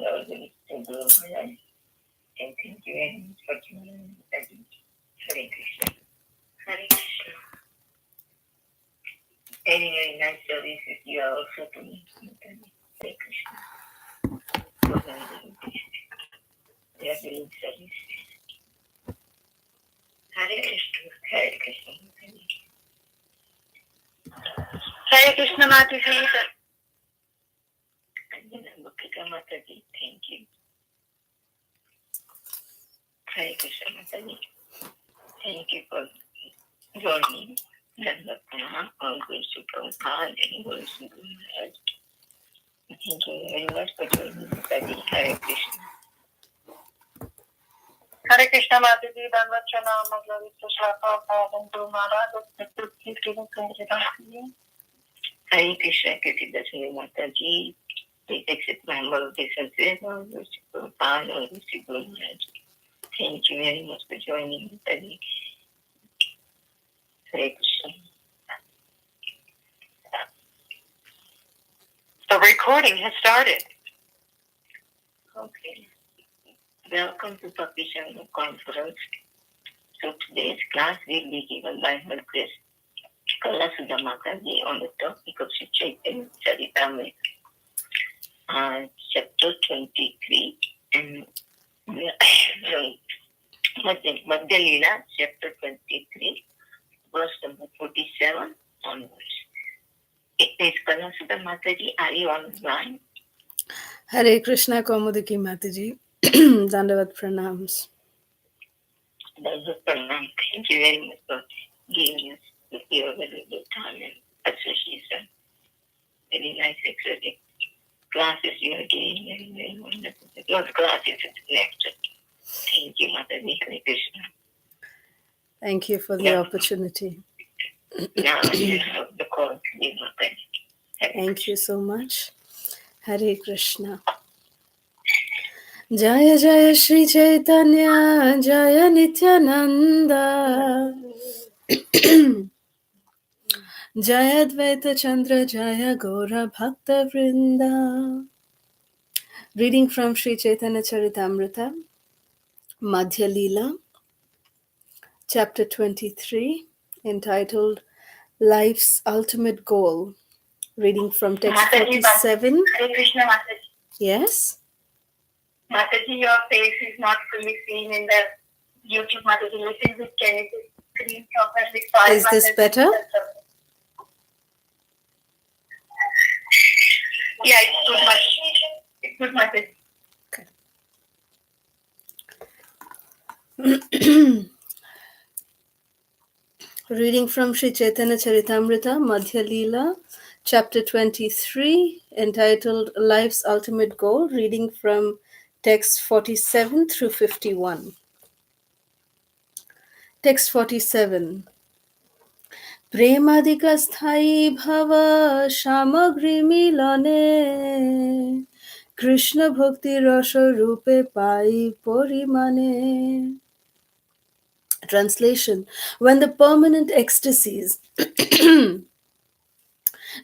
Lord, we thank you, Lord. And thank you very much for joining us. Hare Krishna. Hare Krishna. Very, very nice services you are also doing. Hare Krishna. They are doing services. Hare Krishna. Hare Krishna. Hare Krishna Mataji. Advaita Mataji, thank you. Hare Krishna Mataji. Thank you for joining. Nandapana, all good to Prabhupada, and good to Maharaj. Thank you very much for joining Mataji. Hare Krishna. Hare Krishna Mataji, Danvachana, Maglavita Shaka, and Guru Maharaj, Hare Krishna Caritamrita Madhya. Please accept my humble obeisances. Prabhupada, Guru Maharaj. Thank you very much for joining Mataji. Hare Krishna. The recording has started. Okay. Welcome to Papishan Conference. So today's class will be given by Her Grace Kalasudha Mataji on the topic of Caitanya Caritamrita, chapter 23, and Madhya Leela, chapter 23, verse number 47 onwards. It is Kalasudha Mataji, are you online? Hare Krishna Kaumudiki Mataji. Dandavat pranams. Pranam. Thank you very much for giving us your valuable time and association. Very nice exercise. Classes you are giving, very, very wonderful. Those classes next. Thank you, Mataji. Hare Krishna. Thank you for the opportunity. Now you have the call, dear Mataji. Thank you so much. Hare Krishna. Jaya Jaya Shri Chaitanya, Jaya Nityananda, Jaya Advaita Chandra, Jaya Gaura Bhakta Vrinda. Reading from Sri Caitanya Caritamrita Madhya Leela, chapter 23, entitled Life's Ultimate Goal. Reading from text 47. Hare Krishna Mataji. Yes? Mataji, your face is not fully seen in the YouTube, Mataji. Little bit, can you screen properly? Is this better? Yeah, it's good, Mataji. It's good, Mataji. Okay. Reading from Sri Caitanya Caritamrita Madhya Leela, chapter 23, entitled Life's Ultimate Goal. Reading from text 47 through 51. Text 47. Premadika sthai bhava shamagri milane Krishna bhakti rasa rupe pai porimane. Translation. When the permanent ecstasies,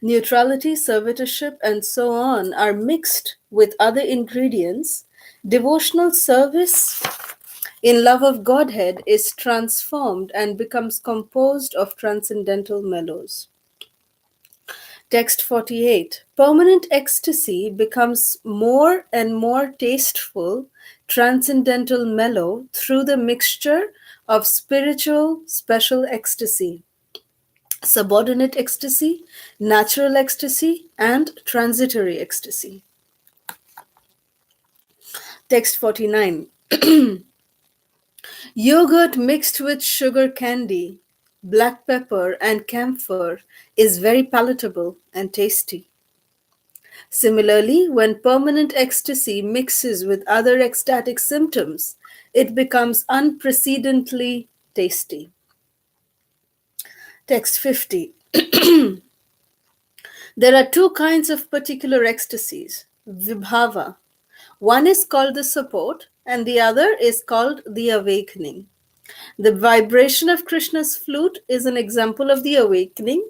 neutrality, servitorship, and so on are mixed with other ingredients, devotional service in love of Godhead is transformed and becomes composed of transcendental mellows. Text 48. Permanent ecstasy becomes more and more tasteful, transcendental mellow through the mixture of spiritual special ecstasy, subordinate ecstasy, natural ecstasy, and transitory ecstasy. Text 49. Yogurt mixed with sugar candy, black pepper, and camphor is very palatable and tasty. Similarly, when permanent ecstasy mixes with other ecstatic symptoms, it becomes unprecedentedly tasty. Text 50. There are two kinds of particular ecstasies, vibhava. One is called the support, and the other is called the awakening. The vibration of Krishna's flute is an example of the awakening,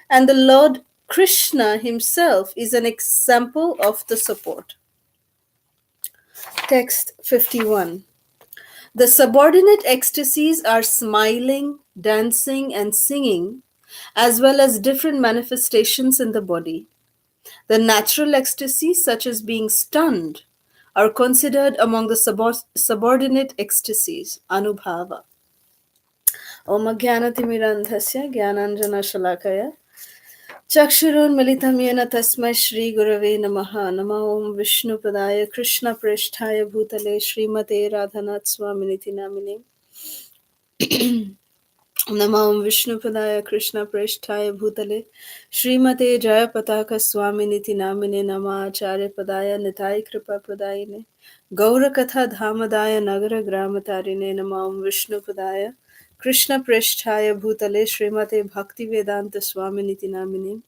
and the Lord Krishna himself is an example of the support. Text 51. The subordinate ecstasies are smiling, dancing, and singing, as well as different manifestations in the body. The natural ecstasies, such as being stunned, are considered among the subordinate ecstasies, anubhava. Om Jnanatimirandhasya Jnananjana Shalakaya Chakshurunmilitam yena tasmai Shri Gurave Namaha Nama Om Vishnu Padaya Krishna Prishthaya Bhutale Srimate Radhanath Swaminiti Namine Nama Om Vishnu Padaya Krishna Prishthaya Bhutale Srimate Jaya Pataka Swaminiti Namine Nama Acharya Padaya Nitai Kripa Pradayine Gaura Katha Dhamadaya Nagara Gramatarine Nama Om Vishnu Padaya Krishna Prishthaya Bhutale Srimate Bhakti Vedanta Swaminiti Namine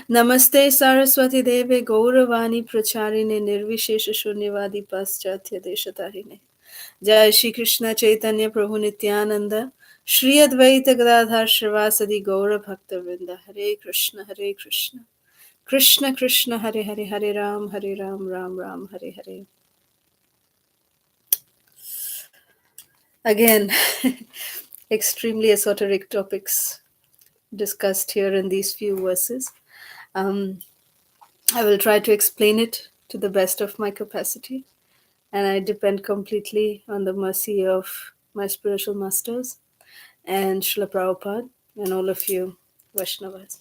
Namaste Saraswati Deve Gauravani Pracharine Nirvishesha Shunyavadi Paschatya Deshatarine Jai Shri Krishna Chaitanya Prabhu Nityananda Shri Advaita Gadadhar Shrivasadi Gaura Bhakta Vrinda Hare Krishna Hare Krishna Krishna Krishna Hare Hare Hare Ram Ram Ram Hare Hare. Again, extremely esoteric topics discussed here in these few verses. I will try to explain it to the best of my capacity, and I depend completely on the mercy of my spiritual masters and Srila Prabhupada and all of you Vaishnavas.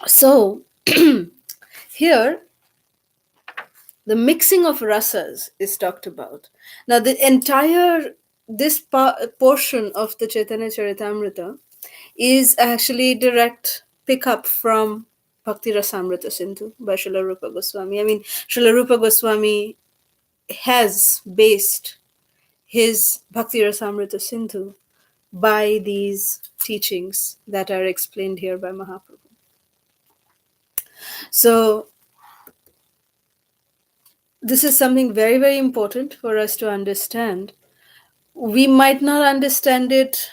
So, here, the mixing of rasas is talked about. Now, the entire, this portion of the Caitanya Caritamrita is actually direct pickup from Bhakti Rasamrita Sindhu by Srila Rupa Goswami. I mean, Srila Rupa Goswami has based his Bhakti Rasamrita Sindhu by these teachings that are explained here by Mahaprabhu. So, this is something very, very important for us to understand. We might not understand it,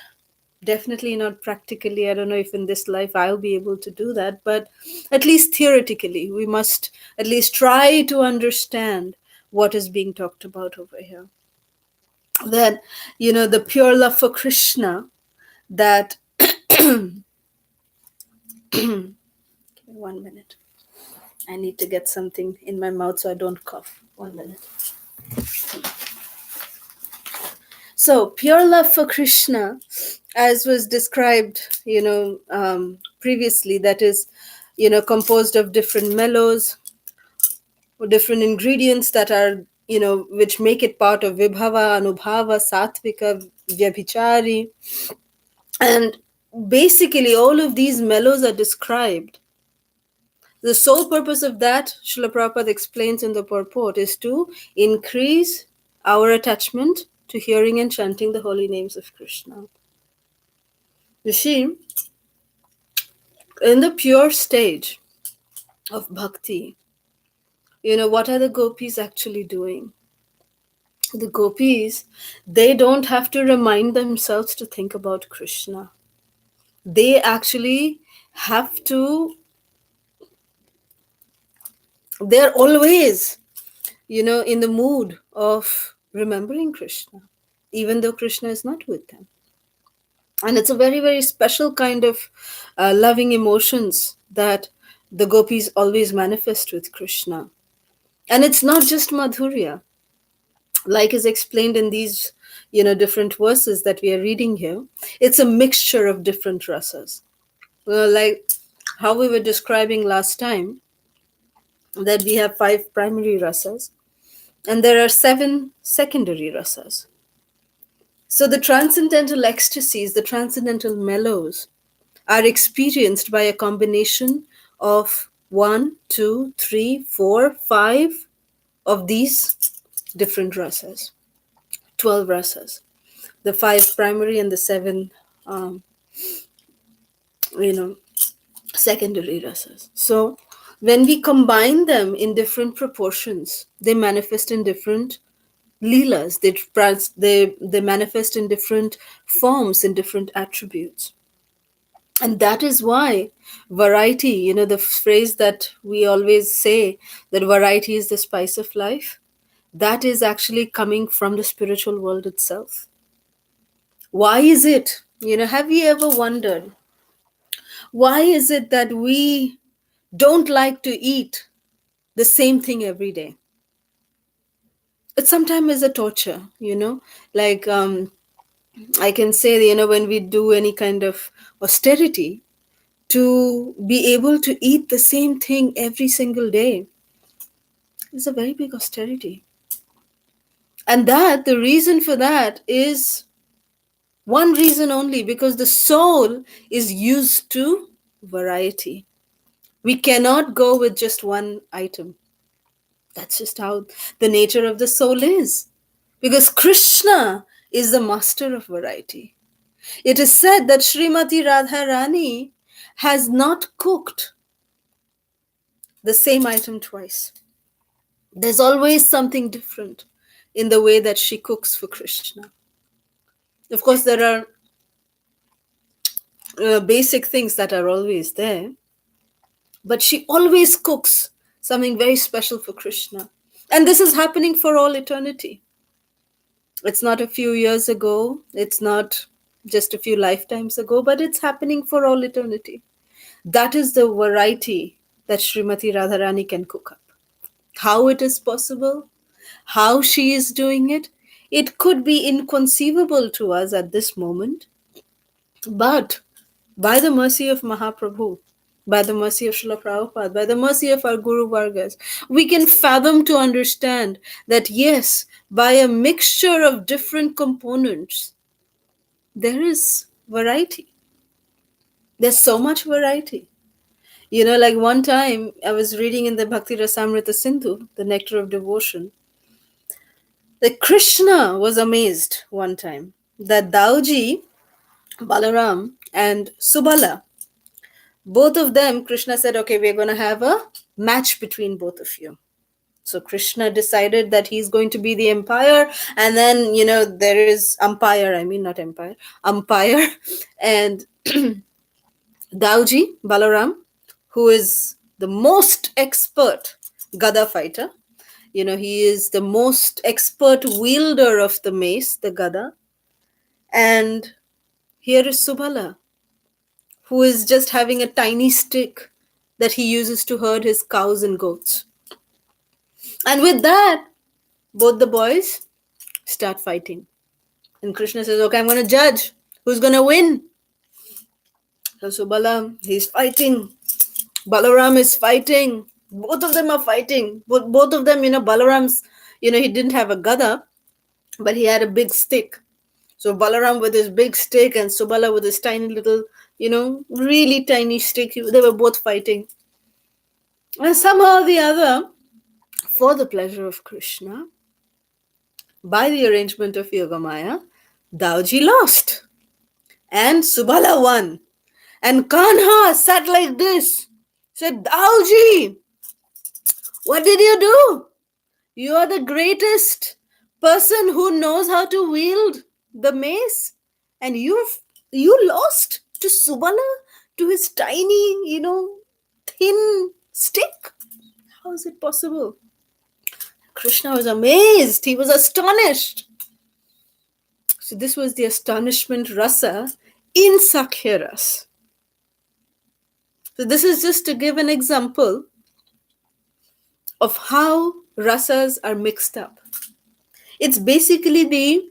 definitely not practically. I don't know if in this life I'll be able to do that, but at least theoretically, we must at least try to understand what is being talked about over here. That, the pure love for Krishna, that 1 minute. I need to get something in my mouth so I don't cough. 1 minute. So, pure love for Krishna, as was described, previously, that is, composed of different mellows, or different ingredients that are, which make it part of Vibhava, Anubhava, Satvika, Vyabhichari. And basically, all of these mellows are described. The sole purpose of that, Srila Prabhupada explains in the purport, is to increase our attachment to hearing and chanting the holy names of Krishna. You see, in the pure stage of bhakti, what are the gopis actually doing? The gopis, they don't have to remind themselves to think about Krishna. They actually have to, they're always, in the mood of remembering Krishna, even though Krishna is not with them. And it's a very, very special kind of loving emotions that the gopis always manifest with Krishna. And it's not just Madhurya, like is explained in these, different verses that we are reading here. It's a mixture of different rasas. Like how we were describing last time, that we have 5 primary rasas, and there are 7 secondary rasas. So the transcendental ecstasies, the transcendental mellows, are experienced by a combination of 1, 2, 3, 4, 5 of these different rasas, 12 rasas, the 5 primary and the 7, secondary rasas. So when we combine them in different proportions, they manifest in different leelas. They manifest in different forms, in different attributes. And that is why variety, the phrase that we always say, that variety is the spice of life, that is actually coming from the spiritual world itself. Why is it? Have you ever wondered why is it that we don't like to eat the same thing every day? It sometimes is a torture, like I can say, when we do any kind of austerity, to be able to eat the same thing every single day is a very big austerity. And that the reason for that is one reason only, because the soul is used to variety. We cannot go with just one item. That's just how the nature of the soul is. Because Krishna is the master of variety. It is said that Srimati Radharani has not cooked the same item twice. There's always something different in the way that she cooks for Krishna. Of course, there are basic things that are always there, but she always cooks something very special for Krishna. And this is happening for all eternity. It's not a few years ago, it's not just a few lifetimes ago, but it's happening for all eternity. That is the variety that Srimati Radharani can cook up. How it is possible, how she is doing it, it could be inconceivable to us at this moment, but by the mercy of Mahaprabhu, by the mercy of Srila Prabhupada, by the mercy of our Guru Vargas, we can fathom to understand that yes, by a mixture of different components, there is variety. There's so much variety. Like one time I was reading in the Bhakti Rasamrita Sindhu, the Nectar of Devotion, that Krishna was amazed one time that Dauji, Balaram, and Subala, both of them, Krishna said, okay, we're going to have a match between both of you. So Krishna decided that he's going to be the umpire, and then, there is umpire, I mean, not empire, umpire, and Dauji, Balaram, who is the most expert Gada fighter. He is the most expert wielder of the mace, the Gada. And here is Subala, who is just having a tiny stick that he uses to herd his cows and goats. And with that, both the boys start fighting. And Krishna says, okay, I'm going to judge who's going to win. So Subala, he's fighting. Balaram is fighting. Both of them are fighting. Both of them, Balaram's, he didn't have a gada, but he had a big stick. So Balaram with his big stick and Subala with his tiny little, really tiny stick, they were both fighting. And somehow or the other, for the pleasure of Krishna, by the arrangement of Yogamaya, Dauji lost. And Subala won. And Kanha sat like this, said, Dauji, what did you do? You are the greatest person who knows how to wield the mace. And you lost to Subala, to his tiny, thin stick. How is it possible? Krishna was amazed. He was astonished. So this was the astonishment rasa in Sakhya Ras. So this is just to give an example of how rasas are mixed up. It's basically the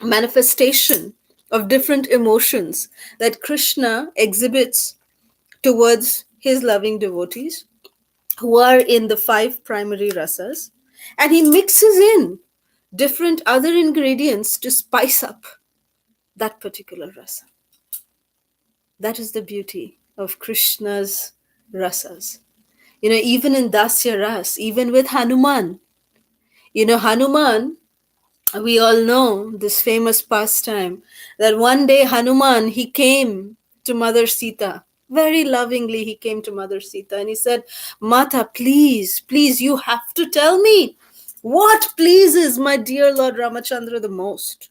manifestation of different emotions that Krishna exhibits towards his loving devotees who are in the 5 primary rasas, and he mixes in different other ingredients to spice up that particular rasa. That is the beauty of Krishna's rasas. Even in Dasya Ras, even with Hanuman, Hanuman, we all know this famous pastime that one day Hanuman, he came to Mother Sita. Very lovingly, he came to Mother Sita and he said, Mata, please, you have to tell me what pleases my dear Lord Ramachandra the most.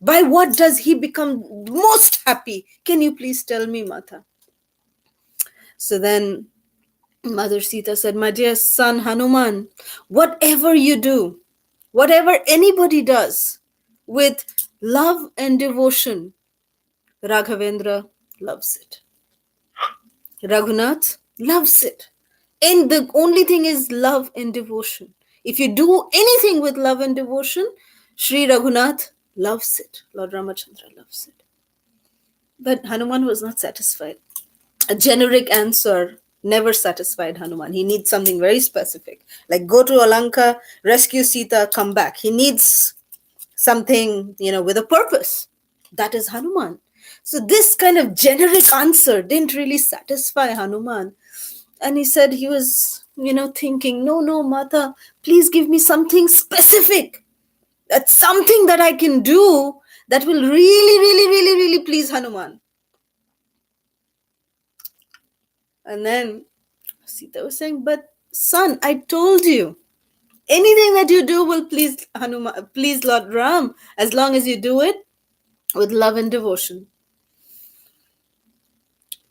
By what does he become most happy? Can you please tell me, Mata? So then Mother Sita said, my dear son Hanuman, whatever you do, whatever anybody does with love and devotion, Raghavendra loves it. Raghunath loves it. And the only thing is love and devotion. If you do anything with love and devotion, Sri Raghunath loves it. Lord Ramachandra loves it. But Hanuman was not satisfied. A generic answer never satisfied Hanuman. He needs something very specific. Like go to Alanka, rescue Sita, come back. He needs something, with a purpose. That is Hanuman. So this kind of generic answer didn't really satisfy Hanuman. And he said he was, thinking, no, Mata, please give me something specific. That's something that I can do that will really, really, really, really please Hanuman. And then Sita was saying, but son, I told you, anything that you do will please Hanuman, please Lord Ram, as long as you do it with love and devotion.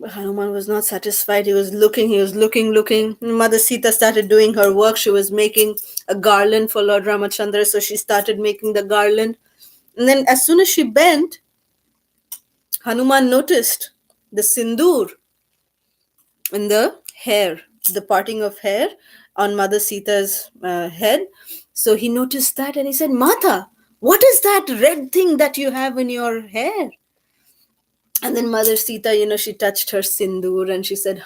But Hanuman was not satisfied. He was looking. Mother Sita started doing her work. She was making a garland for Lord Ramachandra. So she started making the garland. And then as soon as she bent, Hanuman noticed the sindoor in the hair, the parting of hair on Mother Sita's head. So he noticed that and he said, Mata, what is that red thing that you have in your hair? And then Mother Sita, she touched her sindoor and she said,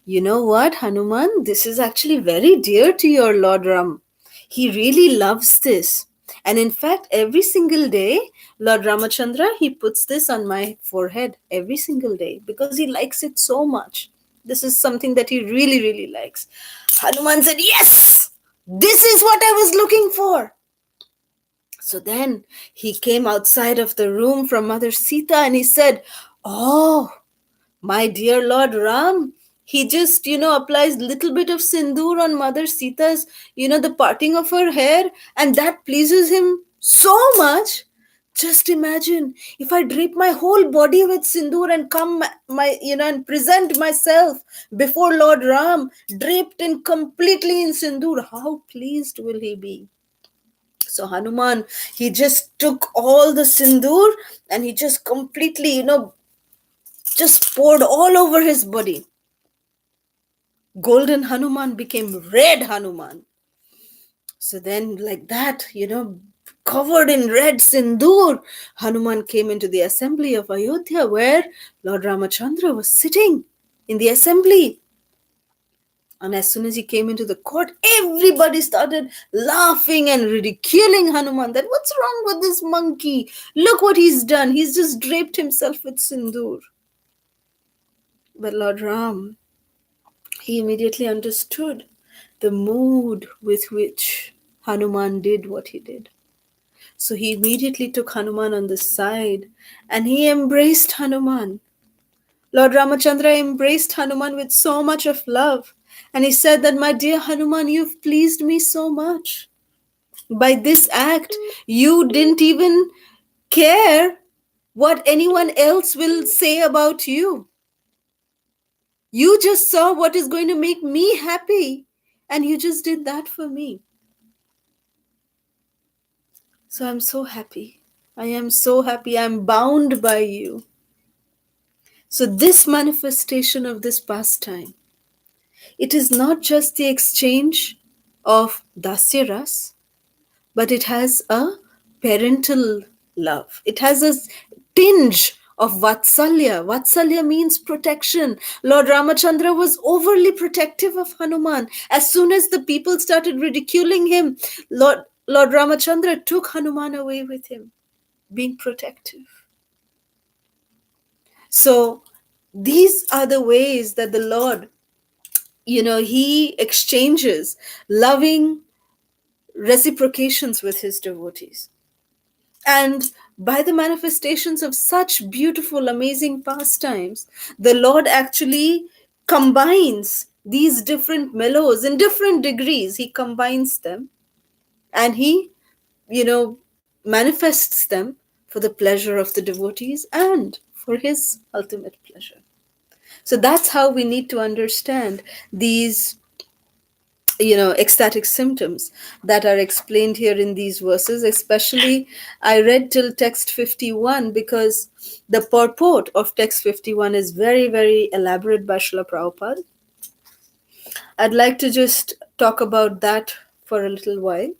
you know what, Hanuman, this is actually very dear to your Lord Ram. He really loves this. And in fact, every single day, Lord Ramachandra, he puts this on my forehead every single day because he likes it so much. This is something that he really, really likes. Hanuman said, yes, this is what I was looking for. So then he came outside of the room from Mother Sita and he said, oh, my dear Lord Ram, he just, applies little bit of sindoor on Mother Sita's, the parting of her hair, and that pleases him so much. Just imagine if I drape my whole body with sindoor and come and present myself before Lord Ram, draped in completely in sindoor, how pleased will he be? So Hanuman, he just took all the sindoor and he just completely, just poured all over his body. Golden Hanuman became red Hanuman. So then like that, covered in red sindoor, Hanuman came into the assembly of Ayodhya where Lord Ramachandra was sitting in the assembly. And as soon as he came into the court, everybody started laughing and ridiculing Hanuman that what's wrong with this monkey? Look what he's done. He's just draped himself with sindoor. But Lord Ram, he immediately understood the mood with which Hanuman did what he did. So he immediately took Hanuman on the side and he embraced Hanuman. Lord Ramachandra embraced Hanuman with so much of love. And he said that, my dear Hanuman, you've pleased me so much. By this act, you didn't even care what anyone else will say about you. You just saw what is going to make me happy. And you just did that for me. So I'm so happy. I am so happy. I'm bound by you. So this manifestation of this pastime, it is not just the exchange of dasya ras, but it has a parental love. It has a tinge of vatsalya. Vatsalya means protection. Lord Ramachandra was overly protective of Hanuman. As soon as the people started ridiculing him, Lord Ramachandra took Hanuman away with him, being protective. So these are the ways that the Lord, he exchanges loving reciprocations with his devotees. And by the manifestations of such beautiful, amazing pastimes, the Lord actually combines these different mellows in different degrees. He combines them and he, manifests them for the pleasure of the devotees and for his ultimate pleasure. So that's how we need to understand these, ecstatic symptoms that are explained here in these verses. Especially I read till text 51 because the purport of text 51 is very, very elaborate by Srila Prabhupada. I'd like to just talk about that for a little while,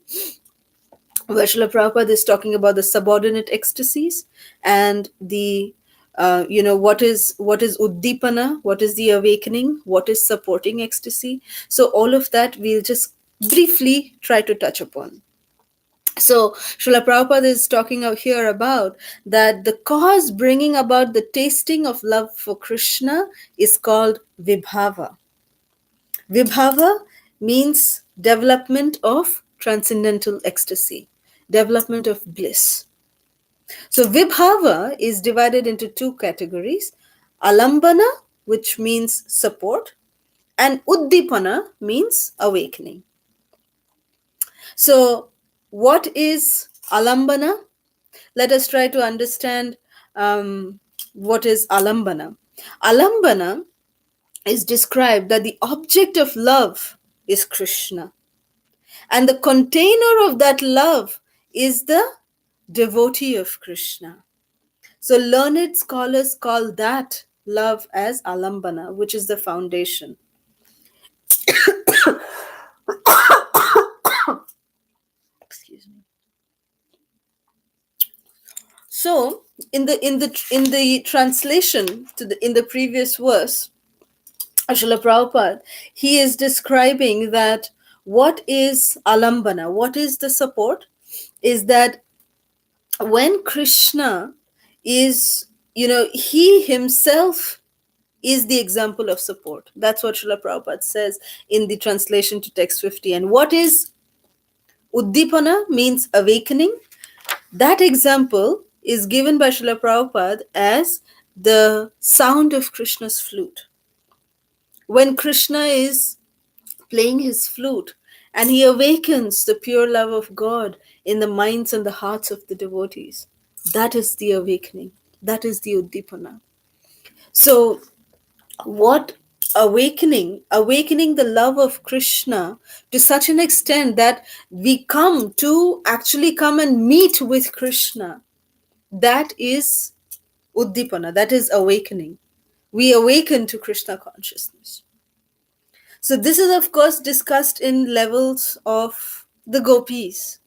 where Srila Prabhupada is talking about the subordinate ecstasies and the what is uddipana, what is the awakening, what is supporting ecstasy. So all of that we'll just briefly try to touch upon. So Srila Prabhupada is talking out here about that the cause bringing about the tasting of love for Krishna is called vibhava. Vibhava means development of transcendental ecstasy, development of bliss. So Vibhava is divided into two categories: Alambana, which means support, and Uddipana means awakening. So, what is Alambana? Let us try to understand what is Alambana. Alambana is described that the object of love is Krishna, and the container of that love is the devotee of Krishna. So learned scholars call that love as alambana, which is the foundation. Excuse me. So in the translation to the in the previous verse, Srila Prabhupada, he is describing that what is alambana, what is the support, is that when Krishna is, he himself is the example of support. That's what Srila Prabhupada says in the translation to text 50. And what is Uddipana means awakening. That example is given by Srila Prabhupada as the sound of Krishna's flute. When Krishna is playing his flute and he awakens the pure love of God in the minds and the hearts of the devotees, that is the awakening. That is the Uddipana. So what awakening the love of Krishna to such an extent that we come and meet with Krishna, that is Uddipana, that is awakening. We awaken to Krishna consciousness. So this is of course discussed in levels of the gopis,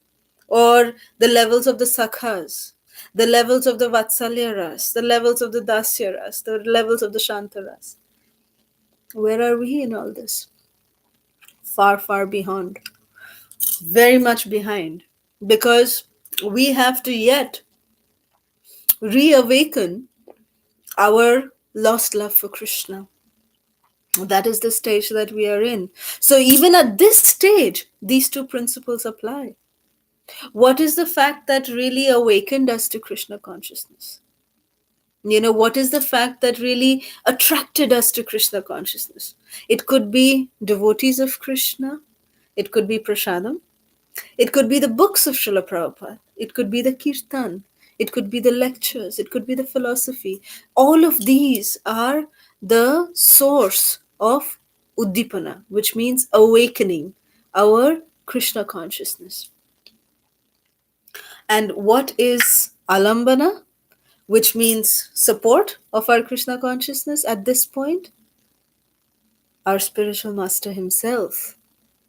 or the levels of the sakhas, the levels of the vatsalya ras, the levels of the dasya ras, the levels of the shanta ras. Where are we in all this? Far, far behind. Very much behind. Because we have to yet reawaken our lost love for Krishna. That is the stage that we are in. So even at this stage, these two principles apply. What is the fact that really awakened us to Krishna consciousness? What is the fact that really attracted us to Krishna consciousness? It could be devotees of Krishna. It could be prasadam. It could be the books of Srila Prabhupada. It could be the kirtan. It could be the lectures. It could be the philosophy. All of these are the source of Uddipana, which means awakening our Krishna consciousness. And what is Alambana, which means support of our Krishna consciousness at this point? Our spiritual master himself.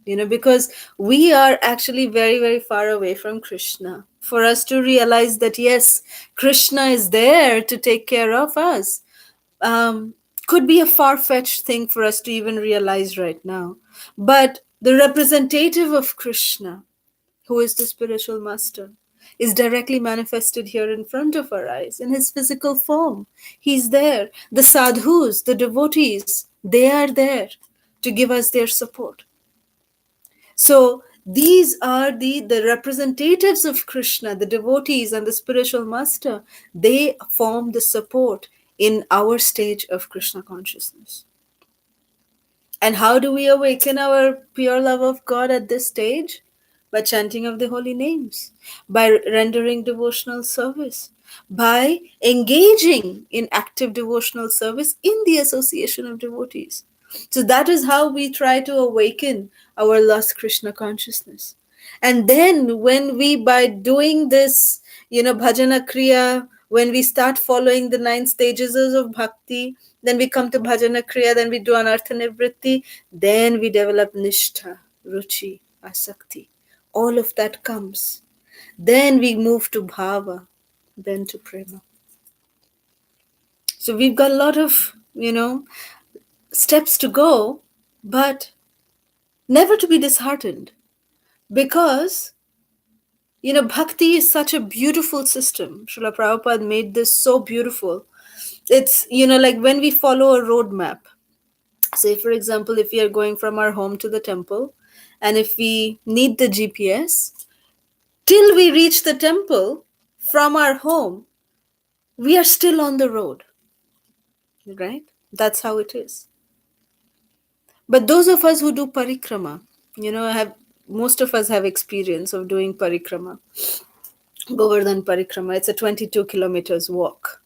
Because we are actually very, very far away from Krishna. For us to realize that, yes, Krishna is there to take care of us, could be a far-fetched thing for us to even realize right now. But the representative of Krishna, who is the spiritual master, is directly manifested here in front of our eyes in his physical form. He's there. The sadhus, the devotees, they are there to give us their support. So these are the representatives of Krishna, the devotees and the spiritual master. They form the support in our stage of Krishna consciousness. And how do we awaken our pure love of God at this stage? By chanting of the holy names, by rendering devotional service, by engaging in active devotional service in the association of devotees. So that is how we try to awaken our lost Krishna consciousness. And then when we, by doing this, bhajana kriya, when we start following the 9 stages of bhakti, then we come to bhajana kriya, then we do anartha nivritti, then we develop nishtha, ruchi, asakti. All of that comes. Then we move to bhava, then to prema. So we've got a lot of, steps to go, but never to be disheartened, because bhakti is such a beautiful system. Srila Prabhupada made this so beautiful. It's, like when we follow a roadmap. Say, for example, if we are going from our home to the temple, and if we need the GPS, till we reach the temple from our home, we are still on the road, right? That's how it is. But those of us who do parikrama, have most of us have experience of doing parikrama, Govardhan parikrama. It's a 22 kilometers walk.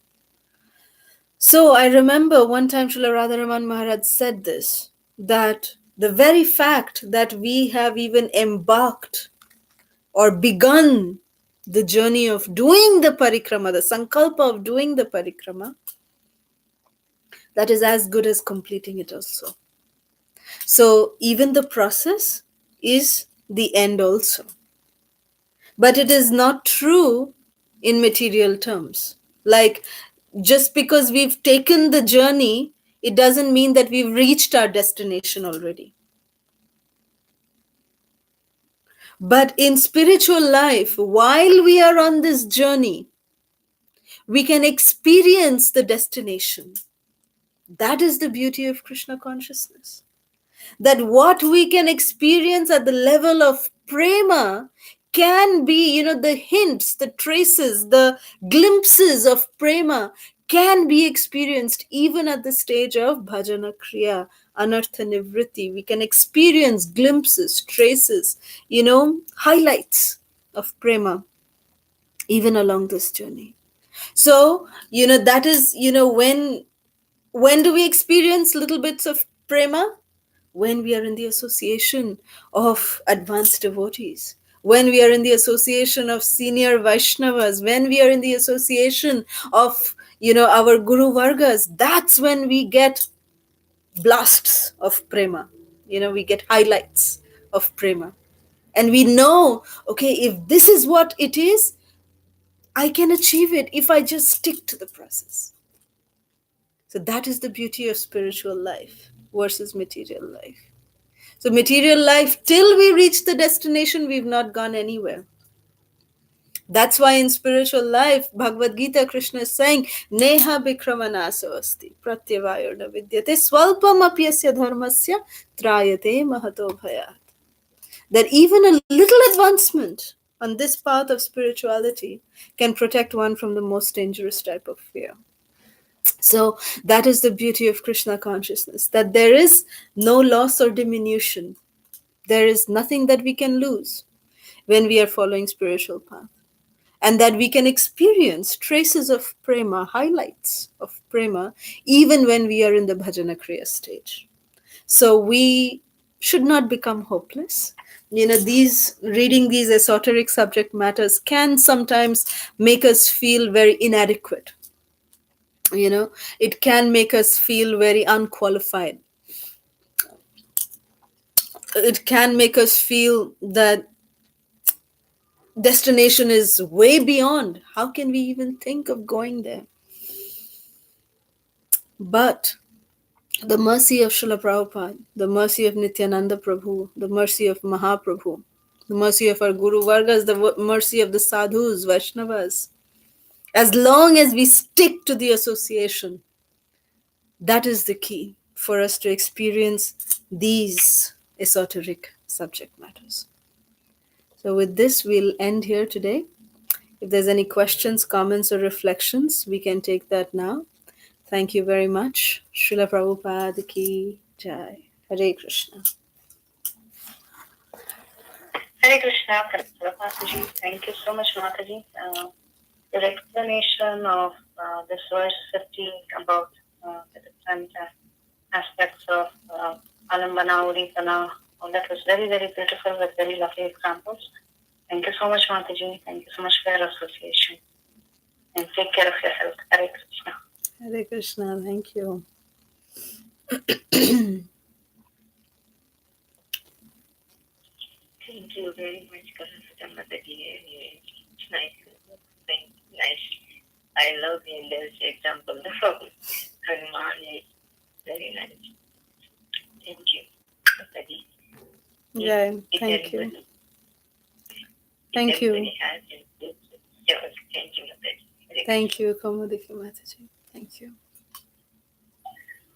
So I remember one time Srila Radharaman Maharaj said this, that the very fact that we have even embarked or begun the journey of doing the parikrama, the sankalpa of doing the parikrama, that is as good as completing it also. So even the process is the end also. But it is not true in material terms. Like, just because we've taken the journey, it doesn't mean that we've reached our destination already. But in spiritual life, while we are on this journey, we can experience the destination. That is the beauty of Krishna consciousness. That what we can experience at the level of prema can be, the hints, the traces, the glimpses of prema can be experienced even at the stage of bhajana kriya, anartha nivritti. We can experience glimpses, traces, highlights of prema even along this journey. So, that is, when do we experience little bits of prema? When we are in the association of advanced devotees, when we are in the association of senior Vaishnavas, when we are in the association of, our Guru Vargas, that's when we get blasts of prema. We get highlights of prema. And we know, okay, if this is what it is, I can achieve it if I just stick to the process. So that is the beauty of spiritual life versus material life. So material life, till we reach the destination, we've not gone anywhere. That's why in spiritual life, Bhagavad Gita, Krishna is saying, Neha bikramanaso asti, pratyavayurna vidyate, swalpam apyasya dharmasya, trayate mahato bhayat. That even a little advancement on this path of spirituality can protect one from the most dangerous type of fear. So that is the beauty of Krishna consciousness, that there is no loss or diminution. There is nothing that we can lose when we are following spiritual path. And that we can experience traces of prema, highlights of prema, even when we are in the bhajana kriya stage. So we should not become hopeless. Reading these esoteric subject matters can sometimes make us feel very inadequate. It can make us feel very unqualified. It can make us feel that destination is way beyond. How can we even think of going there? But the mercy of Srila Prabhupada, the mercy of Nityananda Prabhu, the mercy of Mahaprabhu, the mercy of our Guru Vargas, the mercy of the sadhus, Vaishnavas, as long as we stick to the association, that is the key for us to experience these esoteric subject matters. So with this, we'll end here today. If there's any questions, comments, or reflections, we can take that now. Thank you very much. Srila Prabhupada ki jai. Hare Krishna. Hare Krishna, Mataji. Thank you so much, Mataji. your explanation of this verse 15 about the different aspects of Alambana, Udipana, all that was very, very beautiful with very lovely examples. Thank you so much, Mataji. Thank you so much for your association. And take care of your health. Hare Krishna. Hare Krishna, thank you. Thank you very much, Kalasudha Mataji. It's nice. Nice. I love this example of Hanuman. Very nice. Thank you, Mataji. Yeah, thank you. Thank you. Thank you, Mataji. Thank you, Kaumudiki Mataji. Thank you.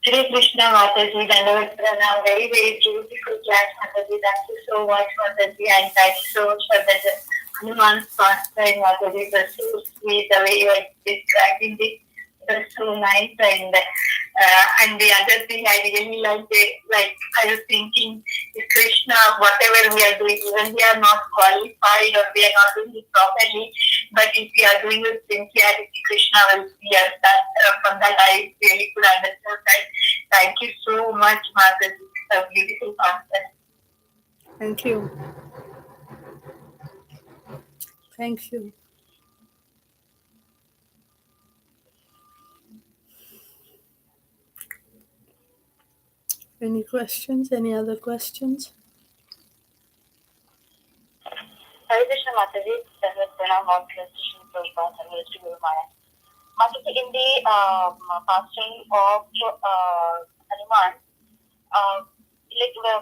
Hare Krishna, Mataji. Dandavat Pranam. Very, very beautiful class, Mataji. Thank you so much, Mataji. And thank you so much for the Hanuman's pastime, Mataji. It was so sweet the way you are describing it. It was so nice. And the other thing I really liked it, like I was thinking, is Krishna, whatever we are doing, even we are not qualified or we are not doing it properly, but if we are doing with sincerity, Krishna will see us. That from that I really could understand that. Thank you so much, Mataji. It's a beautiful concept. Thank you. Thank you. Any questions? Any other questions? Hare Krishna, Mataji. Dandavat Pranam. God bless you, Prabhupada. Hare Krishna, Guru Maharaj. Mataji, in the fasting of Hanuman,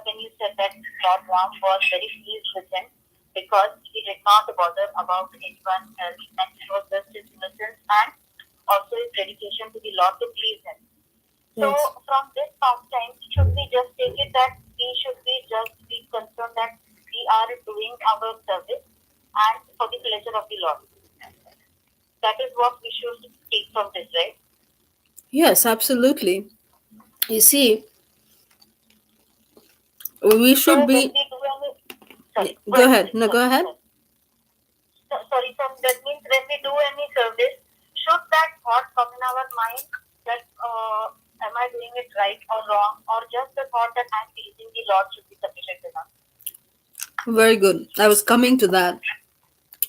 when you said that Lord Ram was very pleased with him because he did not bother about anyone else, and it was just his innocence and also his dedication to the Lord to please him. So, Yes. from this pastime, should we just take it that we should be concerned that we are doing our service and for the pleasure of the Lord? That is what we should take from this, right? Yes, absolutely. You see, we So should when be. we do any, sorry, Go ahead. No, go ahead. Sorry, so that means when we do any service, should that thought come in our mind that am I doing it right or wrong, or just the thought that I'm pleasing the Lord should be sufficient enough? Very good. I was coming to that.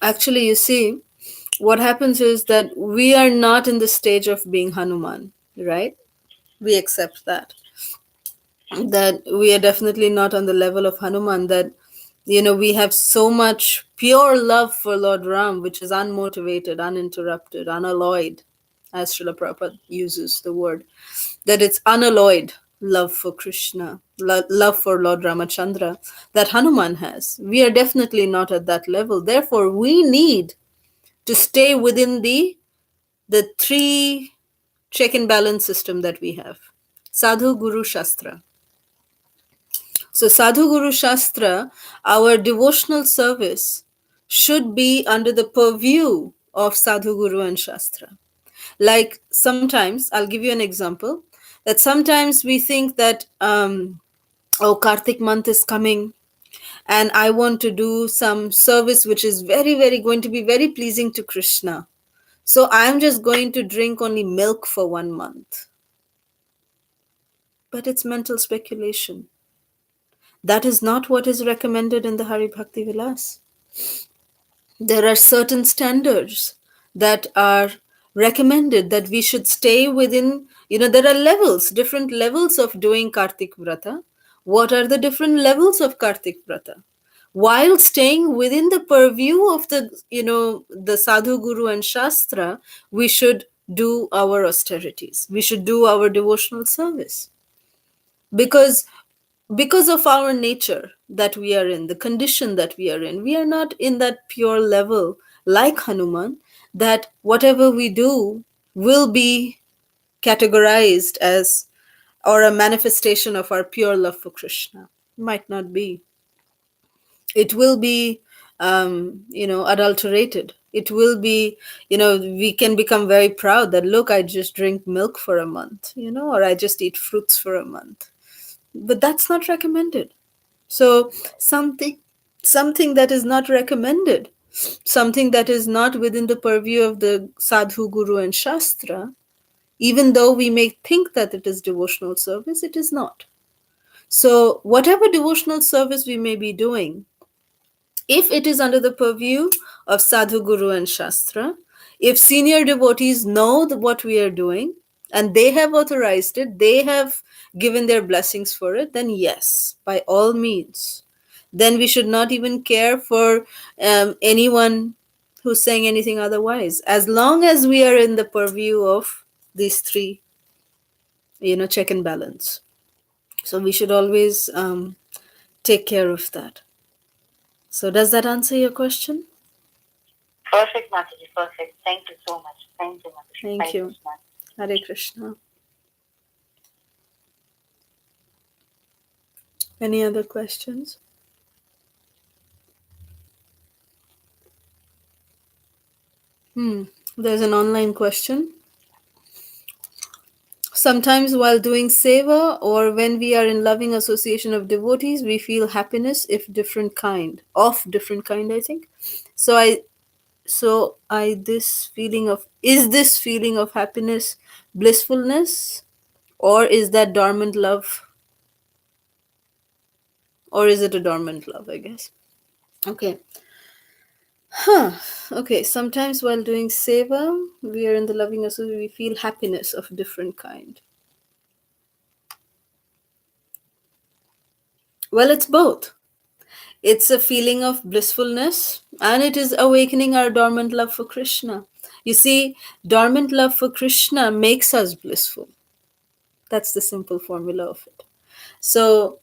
Actually, you see, what happens is that we are not in the stage of being Hanuman, right? We accept that. That we are definitely not on the level of Hanuman, that, we have so much pure love for Lord Ram, which is unmotivated, uninterrupted, unalloyed, as Srila Prabhupada uses the word, that it's unalloyed love for Krishna, love for Lord Ramachandra, that Hanuman has. We are definitely not at that level. Therefore, we need to stay within the three check and balance system that we have: Sadhu, Guru, Shastra. So, Sadhu, Guru, Shastra, our devotional service should be under the purview of Sadhu, Guru, and Shastra. Like sometimes, I'll give you an example, that sometimes we think that, oh, Kartik month is coming, and I want to do some service which is very, very going to be very pleasing to Krishna. So I'm just going to drink only milk for 1 month. But it's mental speculation. That is not what is recommended in the Hari Bhakti Vilas. There are certain standards that are recommended, that we should stay within. There are levels, different levels of doing Kartik Vrata. What are the different levels of Kartik Vrata? While staying within the purview of the Sadhu, Guru, and Shastra, we should do our austerities. We should do our devotional service. Because of our nature that we are in, the condition that we are not in that pure level like Hanuman, that whatever we do will be categorized as, or a manifestation of our pure love for Krishna. Might not be. It will be, adulterated. It will be, we can become very proud that, look, I just drink milk for a month, or I just eat fruits for a month. But that's not recommended. So something that is not recommended, something that is not within the purview of the sadhu, guru, and shastra, even though we may think that it is devotional service, it is not. So, whatever devotional service we may be doing, if it is under the purview of sadhu, guru, and shastra, if senior devotees know what we are doing and they have authorized it, they have given their blessings for it, then yes, by all means. Then we should not even care for anyone who's saying anything otherwise, as long as we are in the purview of these three, check and balance. So we should always take care of that. So does that answer your question? Perfect, Mataji, perfect. Thank you so much. Thank you, Mataji. Thank you. Hare Krishna. Any other questions? There's an online question. Sometimes while doing seva or when we are in loving association of devotees, we feel happiness of different kind, I think. Is this feeling of happiness blissfulness, or is that dormant love, or is it a dormant love, I guess? Okay. Okay, sometimes while doing seva, we are in the loving association, we feel happiness of different kind. Well, it's both. It's a feeling of blissfulness and it is awakening our dormant love for Krishna. You see, dormant love for Krishna makes us blissful. That's the simple formula of it. So,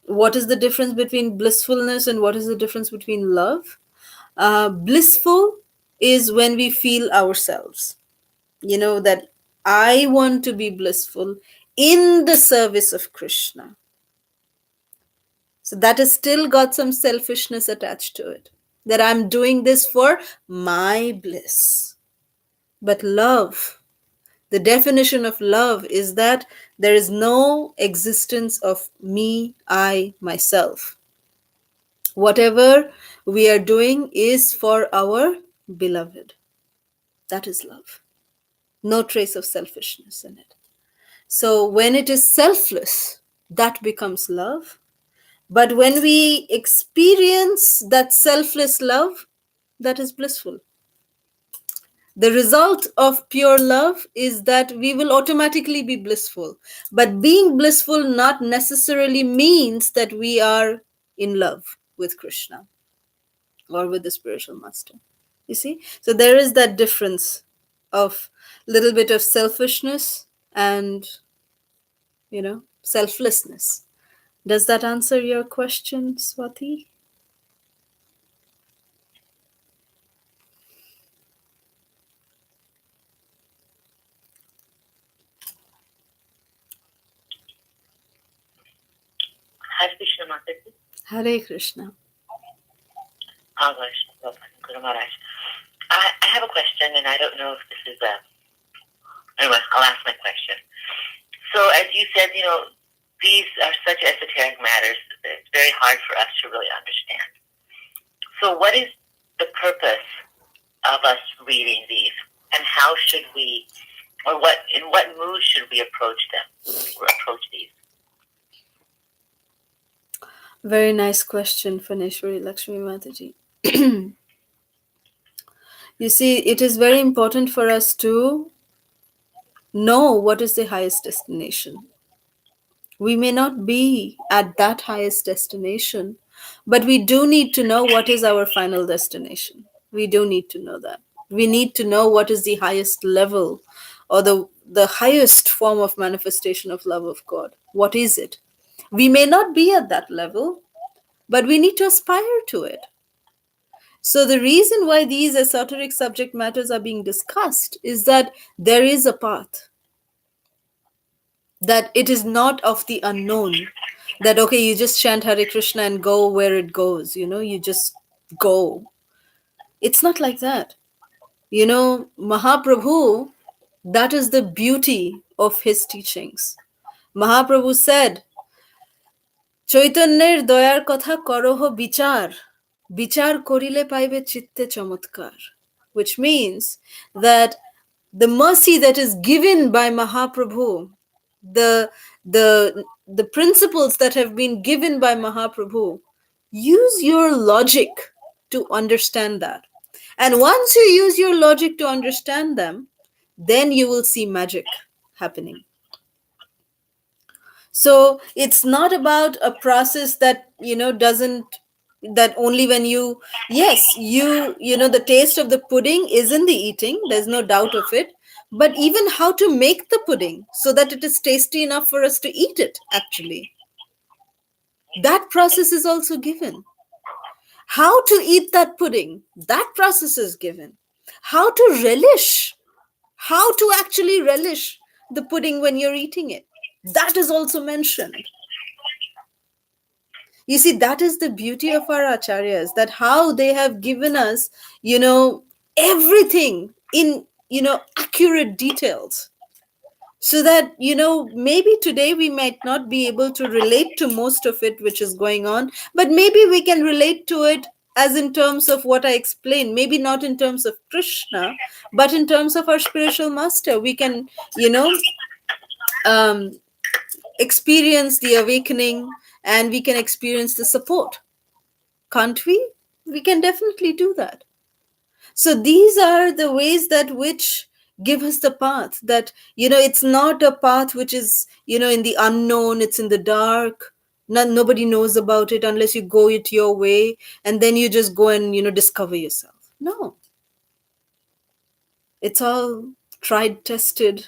what is the difference between blissfulness and what is the difference between love? Blissful is when we feel ourselves, that I want to be blissful in the service of Krishna. So that has still got some selfishness attached to it, that I'm doing this for my bliss. But love, the definition of love is that there is no existence of me, I, myself. Whatever we are doing is for our beloved. That is love. No trace of selfishness in it. So when it is selfless, that becomes love. But when we experience that selfless love, that is blissful. The result of pure love is that we will automatically be blissful. But being blissful not necessarily means that we are in love with Krishna or with the spiritual master. You see? So there is that difference of little bit of selfishness and, selflessness. Does that answer your question, Swati? Hare Krishna, Mataji. Hare Krishna. Guru Maharaj. I have a question, and I don't know if this is anyway, I'll ask my question. So, as you said, these are such esoteric matters that it's very hard for us to really understand. So, what is the purpose of us reading these, and how should we, or in what mood should we approach them, or approach these? Very nice question, Phaneshwari Lakshmi Mataji. You see, it is very important for us to know what is the highest destination. We may not be at that highest destination, but we do need to know what is our final destination. We do need to know that. We need to know what is the highest level or the highest form of manifestation of love of God. What is it? We may not be at that level, but we need to aspire to it. So the reason why these esoteric subject matters are being discussed is that there is a path, that it is not of the unknown, that okay, you just chant Hare Krishna and go where it goes, you just go. It's not like that. Mahaprabhu, that is the beauty of his teachings. Mahaprabhu said, Chaitanyer doyar kotha koroho bichar. Bichar korile paibe chitte chamatkar, which means that the mercy that is given by Mahaprabhu, the the principles that have been given by Mahaprabhu, use your logic to understand that. And once you use your logic to understand them, then you will see magic happening. So it's not about a process that doesn't, that only when you, yes, the taste of the pudding is in the eating, there's no doubt of it, but even how to make the pudding so that it is tasty enough for us to eat it, actually, that process is also given. How to eat that pudding, that process is given. How to relish, how to actually relish the pudding when you're eating it, that is also mentioned. You see, that is the beauty of our acharyas, that how they have given us, everything in, accurate details. So that, maybe today we might not be able to relate to most of it which is going on, but maybe we can relate to it as in terms of what I explained, maybe not in terms of Krishna, but in terms of our spiritual master. We can, um, experience the awakening, and we can experience the support. Can't we? We can definitely do that. So these are the ways that which give us the path, that it's not a path which is in the unknown, it's in the dark. Nobody knows about it unless you go it your way, and then you just go and discover yourself. No, it's all tried, tested,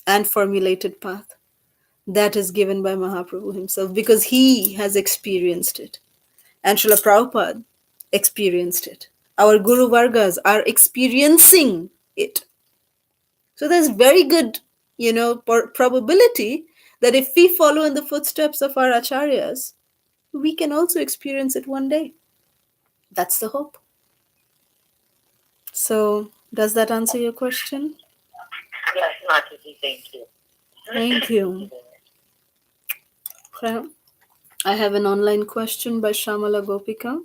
and formulated path that is given by Mahaprabhu himself, because he has experienced it. And Srila Prabhupada experienced it. Our Guru Vargas are experiencing it. So there's very good, probability that if we follow in the footsteps of our acharyas, we can also experience it one day. That's the hope. So does that answer your question? Yes, Mataji, thank you. Thank you. Okay. I have an online question by Shamala Gopika.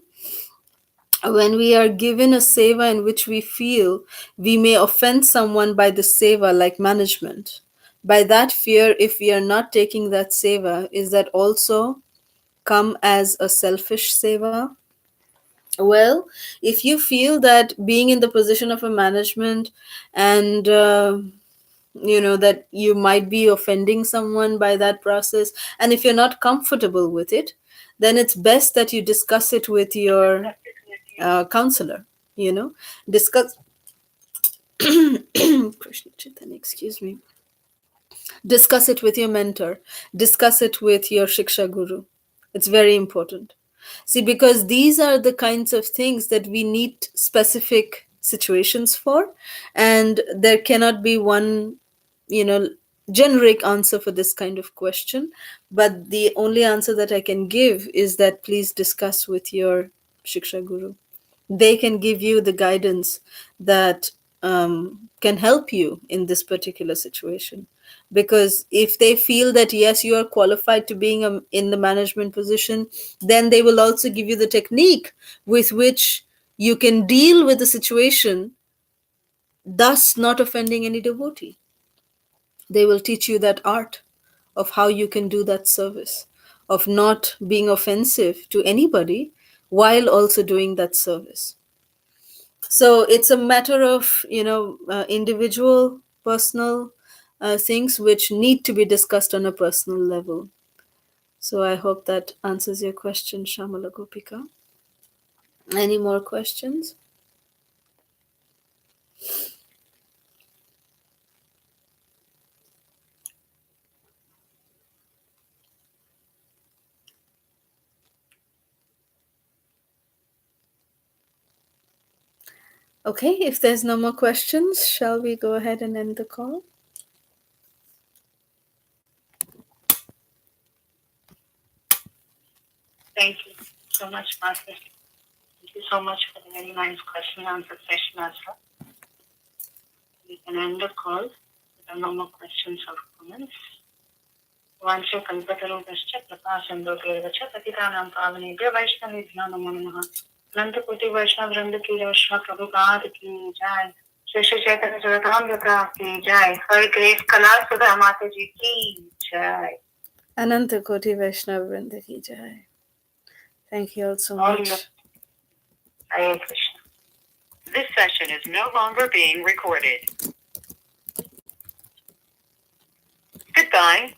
When we are given a seva in which we feel we may offend someone by the seva, like management, by that fear, if we are not taking that seva, is that also come as a selfish seva? Well, if you feel that being in the position of a management and that you might be offending someone by that process, and if you're not comfortable with it, then it's best that you discuss it with your counselor. Discuss Krishna Chaitanya, excuse me. Discuss it with your mentor, discuss it with your shiksha guru. It's very important. See, because these are the kinds of things that we need specific situations for, and there cannot be one, you know, generic answer for this kind of question. But the only answer that I can give is that please discuss with your shiksha guru. They can give you the guidance that can help you in this particular situation. Because if they feel that yes, you are qualified to being in the management position, then they will also give you the technique with which you can deal with the situation, thus not offending any devotee. They will teach you that art of how you can do that service, of not being offensive to anybody while also doing that service. So it's a matter of individual personal things which need to be discussed on a personal level. So I hope that answers your question, Shamala Gopika. Any more questions? Okay, if there's no more questions, shall we go ahead and end the call? Thank you so much, Master. Thank you so much for the very nice question and answer session as well. We can end the call. There are no more questions or comments. वांछे कल्पतरुभ्यश्च कृपा सिन्धुभ्यैव च पतितानां पावनेभ्यो वैष्णवेभ्यो नमो नमः. अनंत कोटि वैष्णव वृंद की जय, वैष्णव प्रभुपाद की जय, श्री श्री चैतन्य चरितामृत की जय, हरे कृष्ण, कलासुधा माता जी की जय. Ananta Koti Vaishnav Vrinda ki jai. Thank you all so All much. Hare Krishna. This session is no longer being recorded. Goodbye.